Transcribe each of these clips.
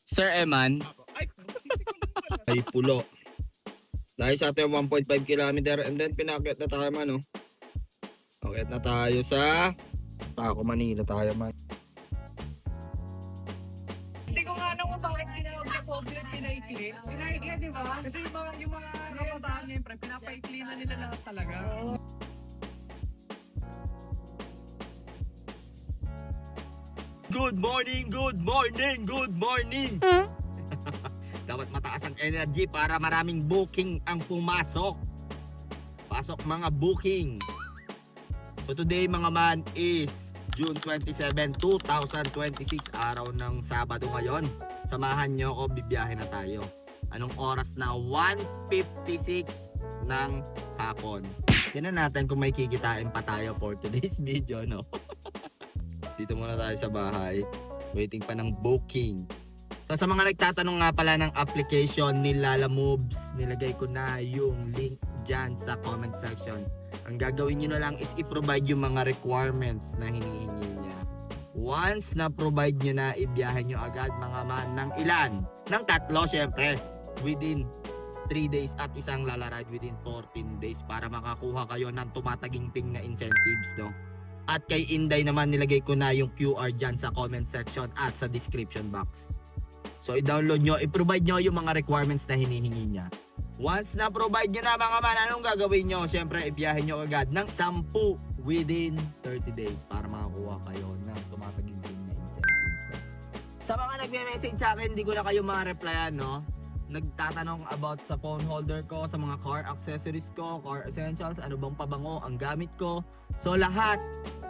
Sir Eman, ay pulo. Dahil sa atin 1.5 kilometer and then pinakyat na tayo man, no? Akyat na tayo sa Paco, Manila tayo man. Kasi kung ano mo bakit tinawag na public pinaikli? Pinaikli, di ba? Kasi yung mga kabataan niya, pinapaikli na nila lahat talaga. Good morning, good morning, good morning! Dapat mataas ang energy para maraming booking ang pumasok. Pasok mga booking. So today mga man is June 27, 2026, araw ng Sabado ngayon. Samahan nyo ako, bibiyahe na tayo. Anong oras na? 1:56 ng hapon. Tingnan natin kung may kikitain pa tayo for today's video, no? Dito muna tayo sa bahay. Waiting pa ng booking. So sa mga nagtatanong nga pala ng application ni Lala Moves, nilagay ko na yung link dyan sa comment section. Ang gagawin nyo na lang is i-provide yung mga requirements na hinihingi niya. Once na provide nyo na, ibiyahe nyo agad mga man ng ilan? Ng tatlo syempre. Within 3 days at isang lalaride within 14 days para makakuha kayo ng tumataginting na incentives, no? At kay Inday naman nilagay ko na yung QR dyan sa comment section at sa description box. So i-download nyo, i-provide nyo yung mga requirements na hinihingi niya. Once na provide nyo na mga man, anong gagawin nyo? Siyempre ibiyahin nyo agad ng 10 within 30 days para makakuha kayo ng tumataginting na incentives. Sa mga nagme-message sa akin, hindi ko na kayo ma-replyan, no? Nagtatanong about sa phone holder ko, sa mga car accessories ko, car essentials, ano bang pabango ang gamit ko. So lahat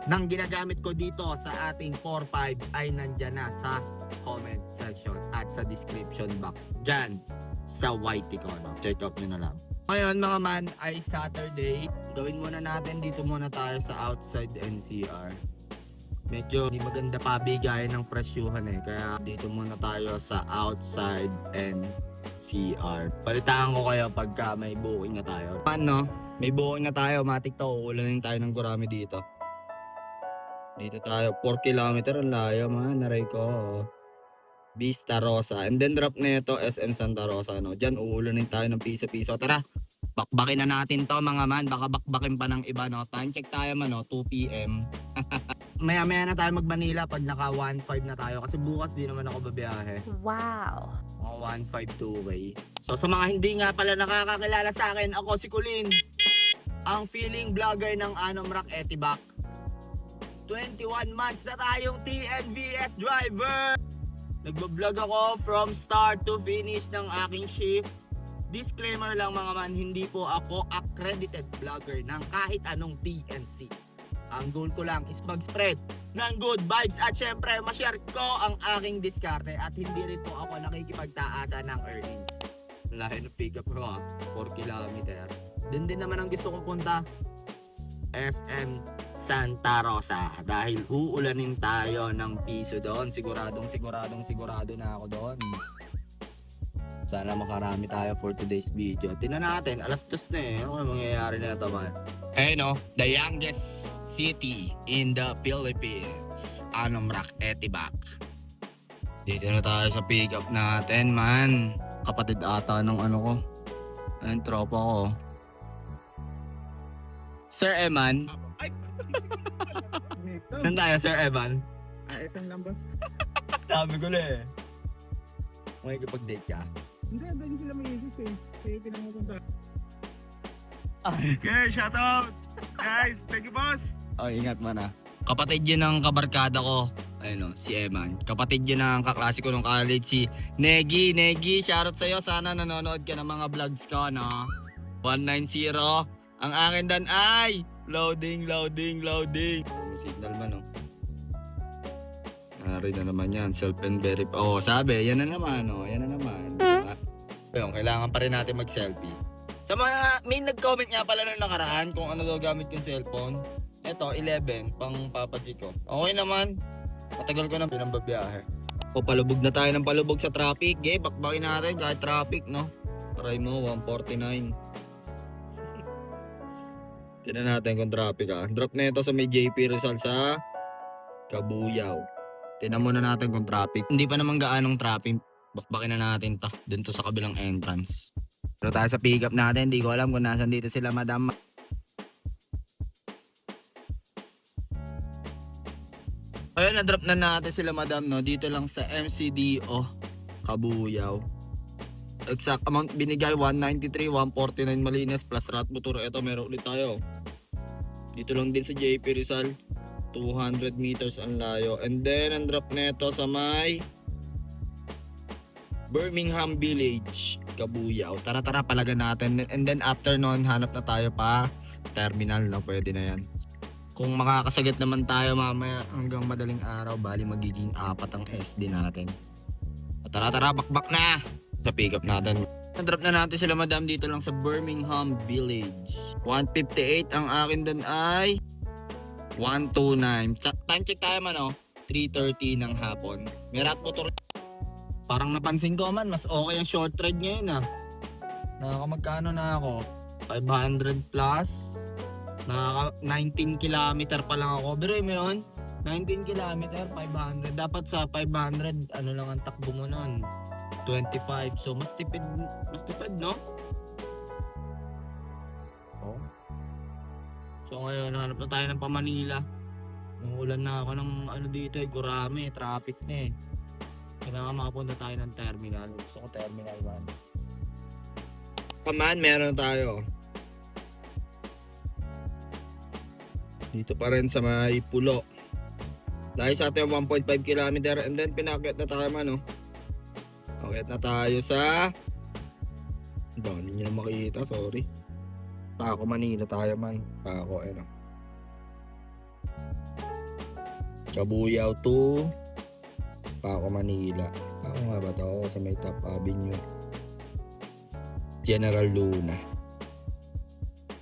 ng ginagamit ko dito sa ating 4-5 ay nandyan na sa comment section at sa description box dyan sa YT ko, no? Check out nyo na lang. Ngayon mga man ay Saturday. Gawin muna natin, dito muna tayo sa outside NCR. Medyo di maganda pabigay ng presyuhan eh. Kaya dito muna tayo sa outside NCR. Balitaan ko kayo pagka may booking na tayo. Ano? May booking na tayo. Matik to. Ulanin tayo ng gurami dito. Dito tayo. 4 kilometer ang layo man. Naray ko. Vista Rosa. And then drop na ito SM Santa Rosa. No? Diyan uulanin tayo ng piso-piso. Tara. Bakbakin na natin to mga man. Baka bakbakin pa ng iba, no? Time check tayo man, no? 2 PM. Maya-maya na tayo mag-Manila pag naka 1.5 na tayo. Kasi bukas di naman ako babiyahe. Wow. Mga 1.52 way. So sa mga hindi nga pala nakakakilala sa akin, ako si Kulin. Ang feeling vlogger ng Anomrak Etibac. 21 months na tayong TNVS driver. Nagbablog ako from start to finish ng aking shift. Disclaimer lang mga man, hindi po ako accredited vlogger ng kahit anong TNC. Ang goal ko lang is mag-spread ng good vibes at syempre ma-share ko ang aking diskarte at hindi rin po ako nakikipagtaasa ng earnings. Lahi ng pick up ko 4 kilometer. Din naman ang gusto kong punta, SM Santa Rosa. Dahil uulanin tayo ng piso doon. Sigurado na ako doon. Sana makarami tayo for today's video. Tingnan natin, alas 2 na eh. Ano mangyayari na ito man? Eh no, the youngest city in the Philippines. Anomrak Etibac. Dito na tayo sa pick up natin man. Kapatid ata ng ano ko. Ayun, tropa ko. Sir Eman. Saan tayo, Sir Eman? SM lang boss. Sabi ko na eh. Makikipag-date ka. Hindi, doon sila may isis eh. Kaya pinangupunta. Okay, shout out! Guys, thank you boss! Oh, ingat man ah. Kapatid yun ng kabarkada ko. Ayun o, si Eman. Kapatid yun ng kaklase ko ng college, si Negi. Negi, shoutout sa'yo. Sana nanonood ka ng mga vlogs ko, no? 190. Ang akin dan ay loading. May signal man, oh. Nari na naman yan. Self and verify. Oh, sabi, yan na naman, oh. Yan na naman. Diba? Ayun, kailangan pa rin natin mag-selfie. Sa mga, may nag-comment nga pala nung nakaraan kung ano daw gamit yung cellphone. Ito, 11, pang Papa G ko. Okay naman. Matagal ko na pinambabiyahe. O, palubog na tayo ng palubog sa traffic. Bakbakin natin kahit traffic, no? Try mo, 149. Tignan natin kung traffic ah. Drop na ito sa may JP Rizal sa Kabuyaw. Tignan muna natin kung traffic. Hindi pa naman gaanong traffic. Bakbakin na natin to. Dun to sa kabilang entrance. Pero tayo sa pick up natin. Hindi ko alam kung nasan dito sila madam. Ayun, na-drop na natin sila madam, no? Dito lang sa MCDO Kabuyaw. Exact amount binigay 193, 149 Malinas plus rat motor. Ito meron ulit tayo. Dito lang din sa JP Rizal. 200 meters ang layo. And then ang drop nito sa may Birmingham Village, Kabuyaw. Tara palagan natin. And then after nun, hanap na tayo pa terminal, no? Pwede na yan. Kung makakasagat naman tayo mamaya hanggang madaling araw, bali magiging 4 ang SD natin. Tara, bakbak na! Sa pick up natin. Na-drop na natin sila madam dito lang sa Birmingham Village. 158 ang akin dun ay 129. Time check tayo man, oh. 3:30 ng hapon. May rat motor. Parang napansin ko man, mas okay ang short ride ngayon, ah. Nakakamagkano na ako? 500 plus. Nakaka 19 kilometer pa lang ako. Pero mo yun, 19 kilometer, 500. Dapat sa 500, ano lang ang takbo mo nun? 25. So, mas tipid, no? Oh. So, ngayon, hanap na tayo ng pa-Manila. Nangulan na ako ng ano dito, gurami, traffic na eh. Kailangan makapunta tayo ng terminal. Gusto ko terminal 1. Kaman, meron tayo. Dito pa rin sa may Pulo. Dahil sa atin 1.5 km and then pinakyat na tayo man, no? Akyat na tayo sa dami nyo na makita, sorry. Paco, Manila tayo man. Paco, ano. Kabuyaw to Paco, Manila. Paco nga ba to? Sa may Top Avenue. General Luna.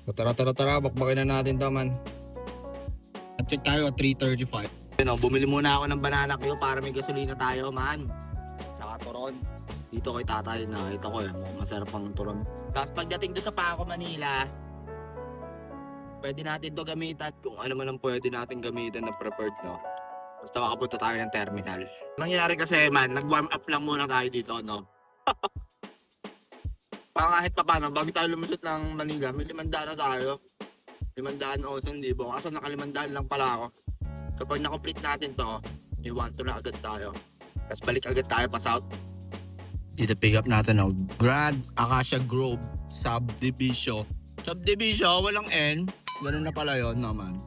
So, tara, bakbakin na natin to man. At check tayo 3:35. Bumili muna ako ng banana Q para may gasolina tayo man. Saka turon. Dito kay tatay nakita ko masarap ang turon. Tapos pagdating doon sa Paco, Manila, pwede natin to gamitan kung ano man ang pwede natin gamitan na preferred, no? Basta makapunta tayo ng terminal. Nangyari kasi man, nag-warm up lang muna tayo dito, no? Para kahit pa paano, bago tayo lumusot ng Manila, may 500 na tayo. 500 o 1,000. Kaso naka 500 lang pala ako. Kapag na-complete natin to, may 1-2 na agad tayo. Tapos balik agad tayo pa south. Dito pick up natin ng Grand Acacia Grove Subdivision. Subdivision, walang N. Ganun na pala yun naman.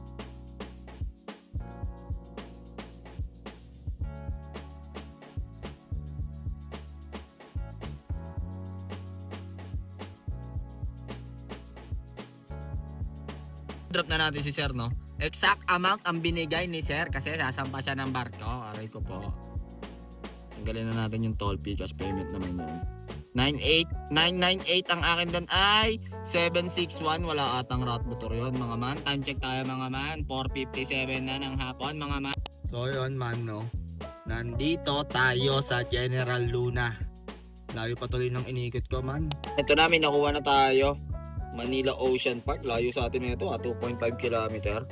Drop na natin si Sir, no? Exact amount ang binigay ni Sir kasi sasampa siya ng barko. Aray ko po. Tanggalin na natin yung toll fee cash payment naman yun. 998 ang akin doon ay 761. Wala atang route motor yun mga man. Time check tayo mga man. 4:57 na ng hapon mga man. So yun man, no? Nandito tayo sa General Luna. Layo pa tuloy ng inikot ko man. Ito namin nakuha na tayo. Manila Ocean Park, layo sa atin ito, 2.5 km.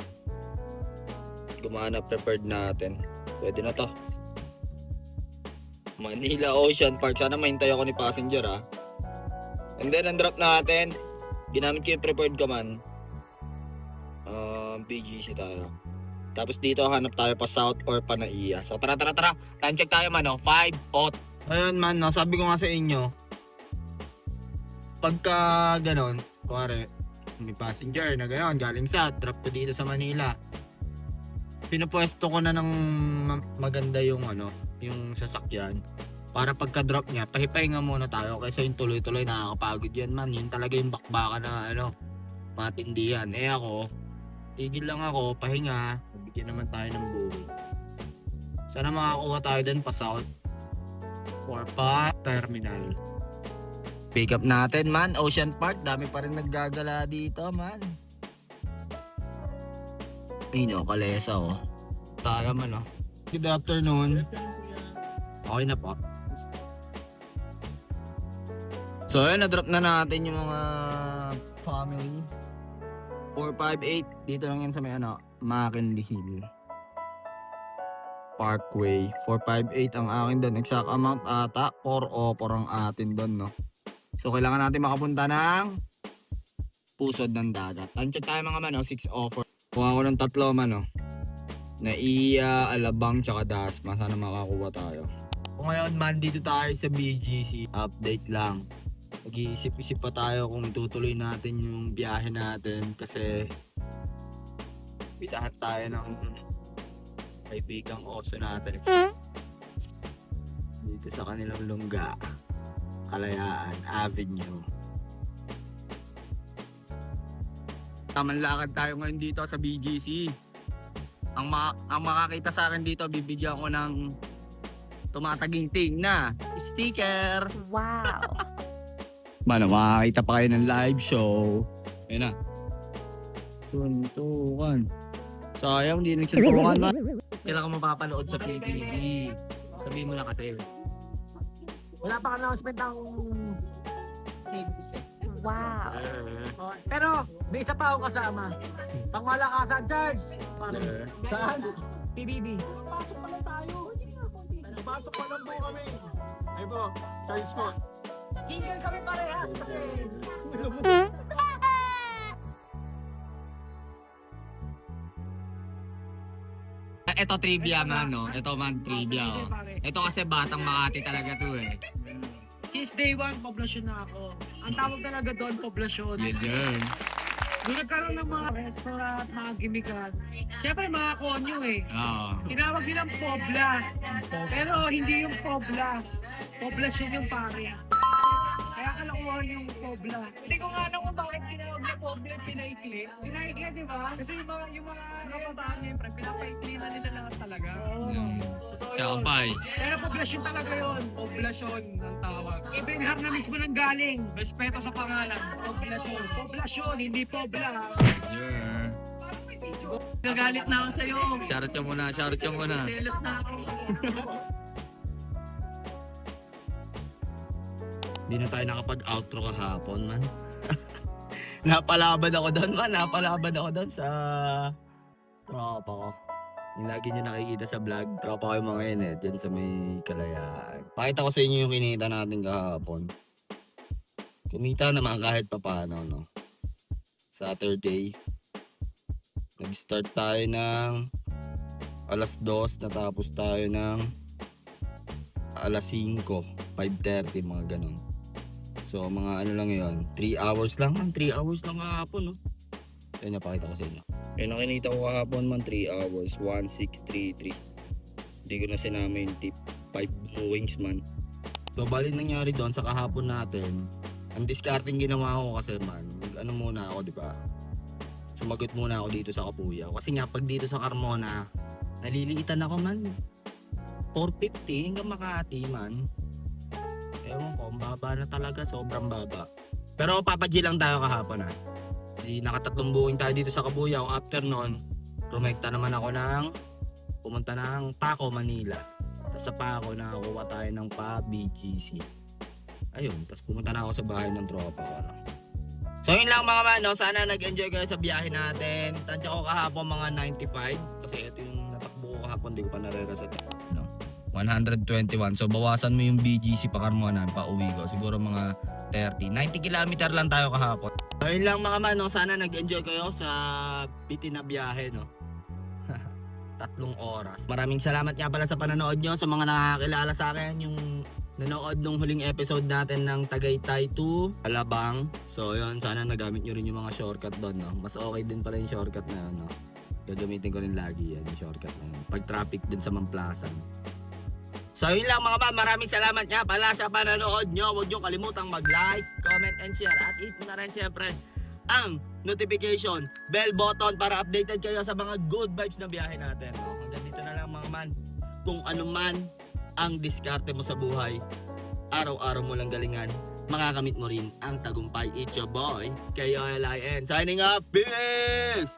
Gumana prepared natin. Pwede na to. Manila Ocean Park, sana mahintay ako ni passenger, ha. And then ang drop natin, ginamit ko yung prepared ko man. PGC tayo. Tapos dito hanap tayo pa South or Panaiya. So tara. Time check tayo man, no? 5:00. Ayun man, no? Sabi ko nga sa inyo, pagka ganon, kuwari, may passenger na gano'n, galing sa drop ko dito sa Manila. Pinupwesto ko na ng maganda yung yung sasakyan. Para pagka-drop niya, pahipahinga muna tayo kasi yung tuloy-tuloy nakakapagod yan man. Yun talaga yung bakbaka na matindihan. Ako, tigil lang ako, pahinga, bigyan naman tayo ng buhay. Sana makakuha tayo din pa south or pa terminal. Pick up natin man, Ocean Park. Dami pa rin naggagala dito man. Kalesa Tayo man Good afternoon. Okay na po. So ayun, na-drop na natin yung mga family. 458. Dito lang yan sa may McKinley Hill. Parkway. 458 ang akin doon. Exact amount ata. 404 ang atin doon, no? So, kailangan natin makapunta ng pusod ng dagat. Time check tayo mga mano, 6:04. Kuha ko ng 3 mano. Naiya, Alabang, tsaka Dasma. Sana makakuha tayo. Ngayon man, dito tayo sa BGC. Update lang. Mag-iisip-isip pa tayo kung itutuloy natin yung biyahe natin kasi bitahan tayo ng kaibigang oso natin dito sa kanilang lungga, Kalayaan Avenue. Tamang lakad tayo ngayon dito sa BGC. Ang makakita sa akin dito, bibigyan ko ng tumataginting na sticker. Wow. Mano, makakita pa kayo ng live show. Ayun na. Tuntukan. Sayang, hindi nagsuntukan man. Kailan ka mapapanood sa PBB? Sabihin mo na kasi. Wala pa announcement ng Wow. pero may isa pa akong kasama. Pangmalakasan, Charles. Saan? PBB. Pasok pa lang tayo. Pasok pa lang po kami. Ay po, Charles po. Single kami parehas kasi Ito trivia man, no? Ito man trivia, oh. Ito kasi batang Makati talaga to, eh. since day one, poblasyon na ako. Ang tawag talaga doon, poblasyon. Yes, sir. Doon nagkaroon ng mga restaurant, mga gimikan. Siyempre, mga konyo eh. Oo. Tinawag nilang pobla. Pero hindi yung pobla. Poblasyon yung pare. Kaya kalakuhan yung pobla. Hindi ko nga alam kung bakit tinawag na pobla at pinaikli. Pinaikli, di ba? Kasi yung mga kabataan niya, pinapaikli na nila lahat talaga. Totoo Siya yun. ang pay. Pero poblasyon talaga yun. Poblasyon ang tawag. Ibinhar na mismo ng galing. Respeto sa pangalan. Poblasyon. Poblasyon, hindi pobla. Yeah. Nagalit na ako sa'yo. Shoutout ka muna, shoutout ka muna. Selos na ako. Hindi na tayo nakapag-outro kahapon, man. Napalabad ako doon, man. Napalabad ako doon sa tropa ko. Yung lagi nyo nakikita sa vlog, tropa ko yung mga yun, eh. Diyan sa may Kalayaan. Pakita ko sa inyo yung kinita natin kahapon. Kumita naman kahit papano, no? Saturday. Nag-start tayo ng alas 2, natapos tayo ng alas 5, 5:30, mga ganun. So, mga ano lang yun, 3 hours lang man, 3 hours lang kahapon, no? Kaya napakita ko sa inyo. Kaya nakinita ko kahapon man, 3 hours, 1,633. Hindi ko na sinama yung tip, 5 wings man. So, bali nangyari doon sa kahapon natin, ang discarding ginawa ko kasi man, ano muna ako, di ba? Sumagot muna ako dito sa Kapuyaw. Kasi nga, pag dito sa Carmona, naliliitan ako man. 450 hanggang Makati man. Ewan ko, baba na talaga, sobrang baba. Pero papadji lang tayo kahapon, ha. Di nakatatlong booking tayo dito sa Kabuyaw. After nun, rumekta naman ako pumunta ng Paco, Manila. Tapos sa Paco, nakakuha tayo ng BGC. Ayun, tapos pumunta na ako sa bahay ng tropa ko, no? So yun lang mga man, no? Sana nag-enjoy kayo sa biyahe natin. Tansya ko kahapon mga 95. Kasi ito yung natakbo ko kahapon, di ko pa nare-reset. No? 121. So bawasan mo yung BGC pa Carmona, pa uwi ko. Siguro mga 30. 90 kilometer lang tayo kahapon. So yun lang mga man, no? Sana nag-enjoy kayo sa bitin na biyahe, no? 3 oras. Maraming salamat nga pala sa panonood nyo. Sa mga nakakilala sa akin, yung nanood nung huling episode natin ng Tagaytay to Alabang. So yun, sana nagamit nyo rin yung mga shortcut doon, no? Mas okay din pala yung shortcut na no? Gagamitin ko rin lagi yan, yung shortcut na yun. Pag traffic dun sa Mamplasan. So yun lang mga ba, maraming salamat nga pala sa panonood nyo. Huwag nyo kalimutang mag-like, comment, and share. At hit mo na rin syempre ang notification bell button para updated kayo sa mga good vibes na biyahe natin, no? Hanggang dito na lang mga man. Kung ano man ang diskarte mo sa buhay, araw-araw mo lang galingan, makakamit mo rin ang tagumpay. It's your boy, KOLIN. Signing up, peace!